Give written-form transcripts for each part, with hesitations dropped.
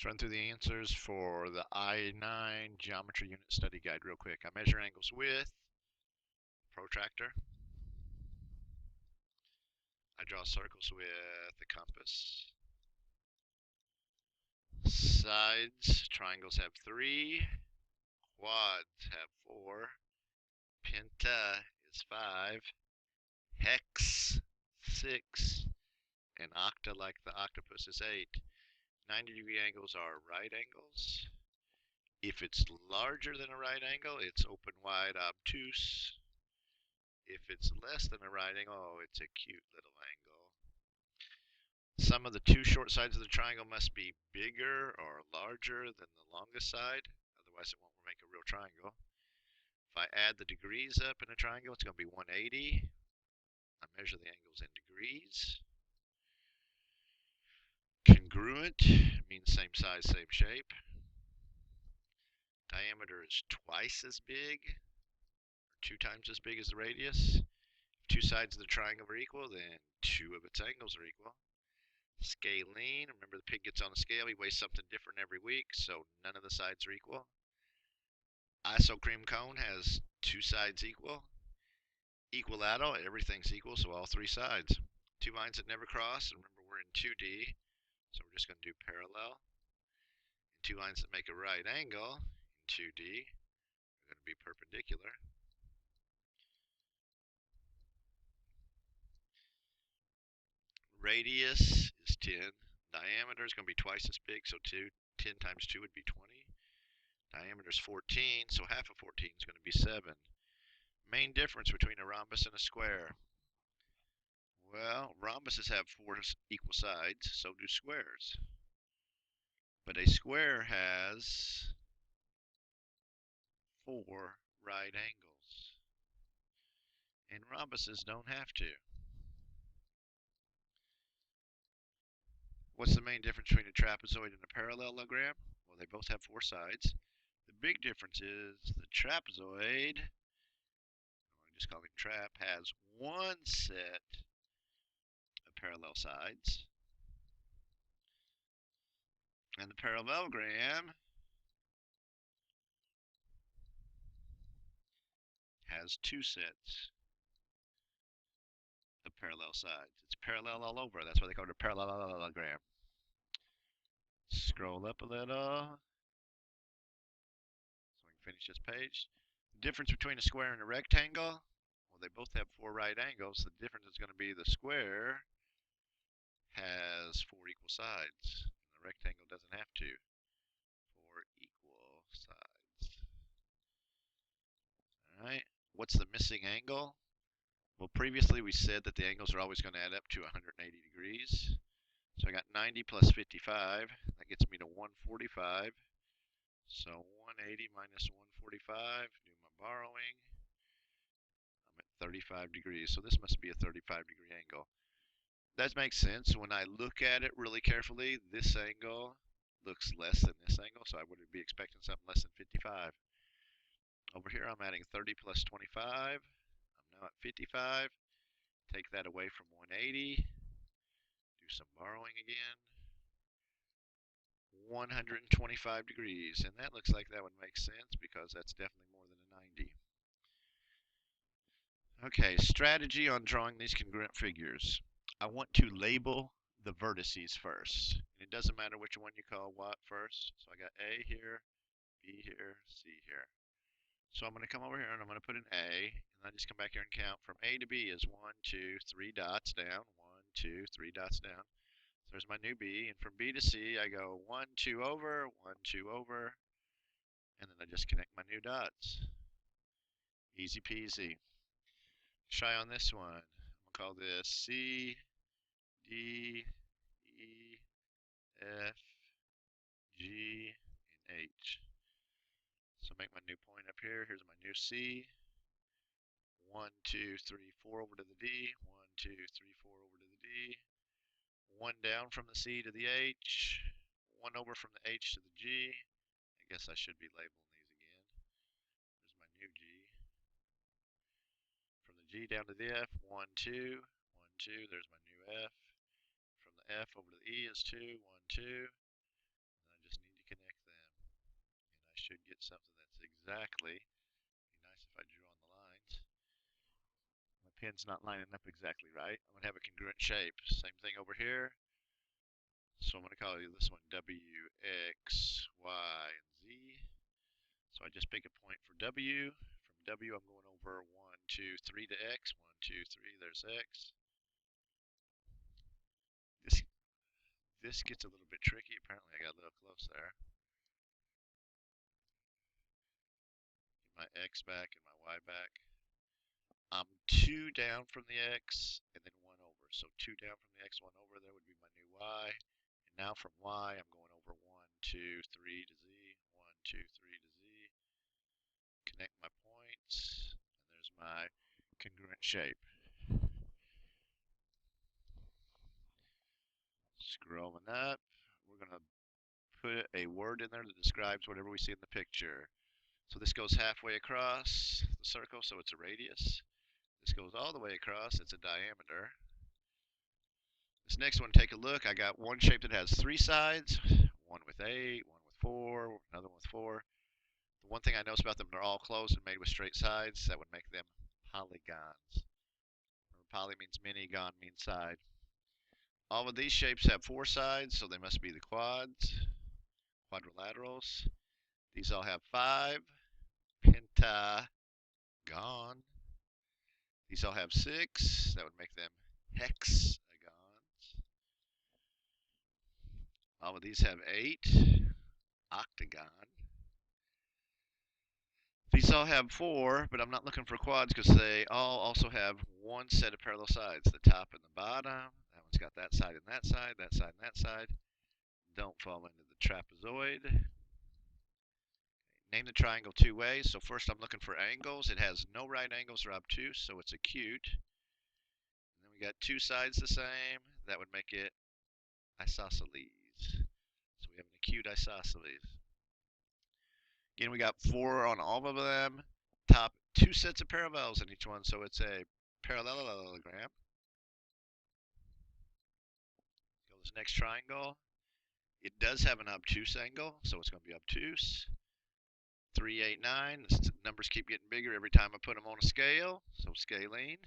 Let's run through the answers for the I-9 Geometry Unit Study Guide real quick. I measure angles with protractor. I draw circles with the compass. Sides, triangles have 3. Quads have 4. Penta is 5. Hex, 6. And octa, like the octopus, is 8. 90-degree angles are right angles. If it's larger than a right angle, it's open, wide, obtuse. If it's less than a right angle, oh, it's a cute little angle. Sum of the two short sides of the triangle must be bigger or larger than the longest side, otherwise it won't make a real triangle. If I add the degrees up in a triangle, it's going to be 180. I measure the angles in degrees. Congruent means same size, same shape. Diameter is twice as big, or 2 times as big as the radius. If 2 sides of the triangle are equal, then 2 of its angles are equal. Scalene, remember the pig gets on the scale, he weighs something different every week, so none of the sides are equal. Isocream cone has 2 sides equal. Equilateral, everything's equal, so all 3 sides. 2 lines that never cross, and remember we're in 2D, so we're just going to do parallel. And 2 lines that make a right angle in 2D are going to be perpendicular. Radius is 10. Diameter is going to be twice as big, so 10 times 2 would be 20. Diameter is 14, so half of 14 is going to be 7. Main difference between a rhombus and a square. Well, rhombuses have 4 equal sides, so do squares. But a square has 4 right angles. And rhombuses don't have to. What's the main difference between a trapezoid and a parallelogram? Well, they both have 4 sides. The big difference is the trapezoid, or just call it trap, has 1 set of parallel sides. And the parallelogram has 2 sets of parallel sides. It's parallel all over. That's why they call it a parallelogram. Scroll up a little so we can finish this page. The difference between a square and a rectangle, well, they both have 4 right angles. The difference is going to be the square has 4 equal sides. And the rectangle doesn't have to. 4 equal sides. All right. What's the missing angle? Well, previously we said that the angles are always going to add up to 180 degrees. So I got 90 plus 55. That gets me to 145. So 180 minus 145. Do my borrowing. I'm at 35 degrees. So this must be a 35-degree angle. That makes sense. When I look at it really carefully, this angle looks less than this angle, so I would be expecting something less than 55. Over here, I'm adding 30 plus 25. I'm now at 55. Take that away from 180. Do some borrowing again. 125 degrees, and that looks like that would make sense because that's definitely more than a 90. Okay, strategy on drawing these congruent figures. I want to label the vertices first. It doesn't matter which one you call what first. So I got A here, B here, C here. So I'm going to come over here and I'm going to put an A, and I just come back here and count from A to B is 1, 2, 3 dots down, 1, 2, 3 dots down. So there's my new B, and from B to C I go 1, 2 over, 1, 2 over, and then I just connect my new dots. Easy peasy. Try on this one. I'm going to call this C, D, E, F, G, and H. So make my new point up here. Here's my new C. 1, 2, 3, 4 over to the D. 1, 2, 3, 4 over to the D. 1 down from the C to the H. 1 over from the H to the G. I guess I should be labeling these again. There's my new G. From the G down to the F, 1, 2, 1, 2. There's my new F. From the F over to the E is 2, 1, 2. And I just should get something that's exactly. Be nice if I drew on the lines. My pen's not lining up exactly right. I'm going to have a congruent shape. Same thing over here. So I'm going to call this one W, X, Y, and Z. So I just pick a point for W. From W, I'm going over 1, 2, 3 to X. 1, 2, 3, there's X. This, this gets a little bit tricky. Apparently, I got a little close there. Get my X back and my Y back. I'm 2 down from the X and then 1 over. So 2 down from the X, 1 over, there would be my new Y. And now from Y, I'm going over 1, 2, 3 to Z. 1, 2, 3 to Z. Connect my points. And there's my congruent shape. Scrolling up, we're going to put a word in there that describes whatever we see in the picture. So this goes halfway across the circle, so it's a radius. This goes all the way across, it's a diameter. This next one, take a look. I got one shape that has 3 sides, one with 8, one with 4, another one with 4. The one thing I notice about them, they're all closed and made with straight sides. That would make them polygons. Remember, poly means many, gon means side. All of these shapes have 4 sides, so they must be the quads, quadrilaterals. These all have 5, pentagon. These all have 6, that would make them hexagons. All of these have 8, octagon. These all have 4, but I'm not looking for quads because they all also have one set of parallel sides, the top and the bottom. That one's got that side and that side, that side and that side. Don't fall into the trapezoid. Name the triangle 2 ways. So first I'm looking for angles. It has no right angles or obtuse, so it's acute. And then we got 2 sides the same. That would make it isosceles. So we have an acute isosceles. Again, we got 4 on all of them. Top 2 sets of parallels in each one, so it's a parallelogram. Go to this next triangle. It does have an obtuse angle, so it's going to be obtuse. 3, 8, 9. The numbers keep getting bigger every time I put them on a scale, so scalene.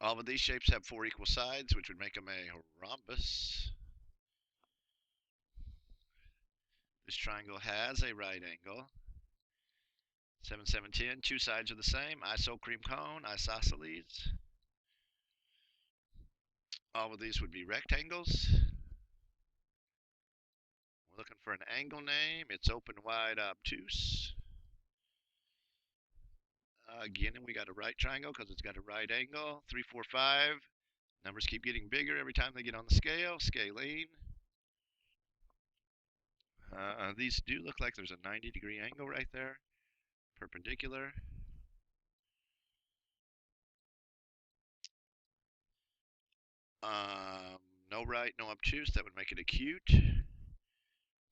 All of these shapes have 4 equal sides, which would make them a rhombus. This triangle has a right angle. 7, 7, 10. 2 sides are the same. Isocreme cone, isosceles. All of these would be rectangles. We're looking for an angle name. It's open, wide, obtuse. Again, we got a right triangle because it's got a right angle. 3, 4, 5. Numbers keep getting bigger every time they get on the scale. Scalene. These do look like there's a 90-degree angle right there. Perpendicular. No right, no obtuse. That would make it acute.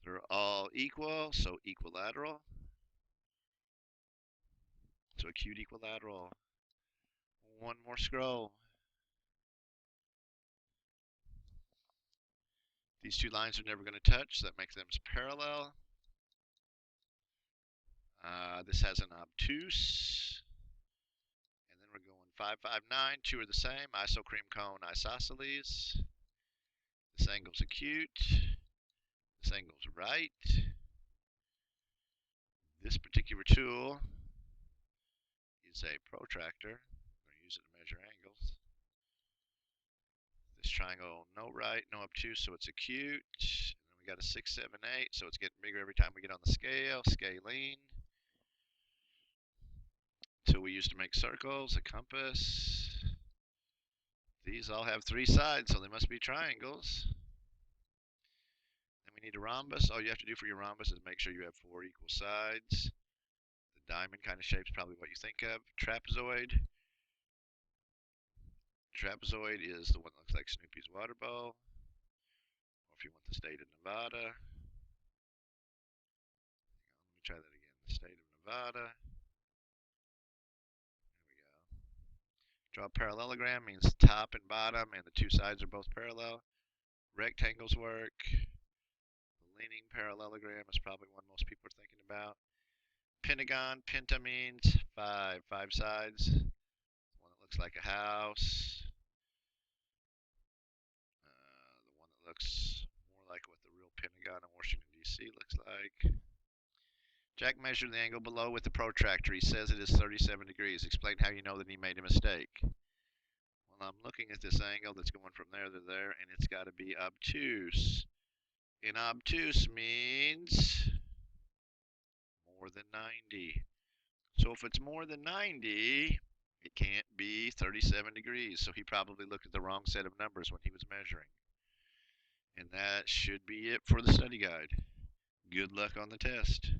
They're all equal, so equilateral. So acute equilateral. One more scroll. These 2 lines are never going to touch, so that makes them parallel. This has an obtuse. And then we're going 5, 5, 9. 2 are the same. Isocreme cone, isosceles. This angle's acute. This angle's right. This particular tool is a protractor. I'm going to use it to measure angles. This triangle, no right, no obtuse, so it's acute. And then we got a 6, 7, 8, so it's getting bigger every time we get on the scale. Scalene. Tool we use to make circles, a compass. These all have 3 sides, so they must be triangles. Then we need a rhombus. All you have to do for your rhombus is make sure you have 4 equal sides. The diamond kind of shape is probably what you think of. Trapezoid. Trapezoid is the one that looks like Snoopy's water bowl. Or if you want the state of Nevada. Let me try that again. The state of Nevada. There we go. Draw a parallelogram means top and bottom, and the 2 sides are both parallel. Rectangles work. The Meaning parallelogram is probably one most people are thinking about. Pentagon, penta means five, five sides. One that looks like a house. The one that looks more like what the real Pentagon in Washington, D.C. looks like. Jack measured the angle below with the protractor. He says it is 37 degrees. Explain how you know that he made a mistake. Well, I'm looking at this angle that's going from there to there, and it's got to be obtuse. And obtuse means more than 90. So if it's more than 90, it can't be 37 degrees. So he probably looked at the wrong set of numbers when he was measuring. And that should be it for the study guide. Good luck on the test.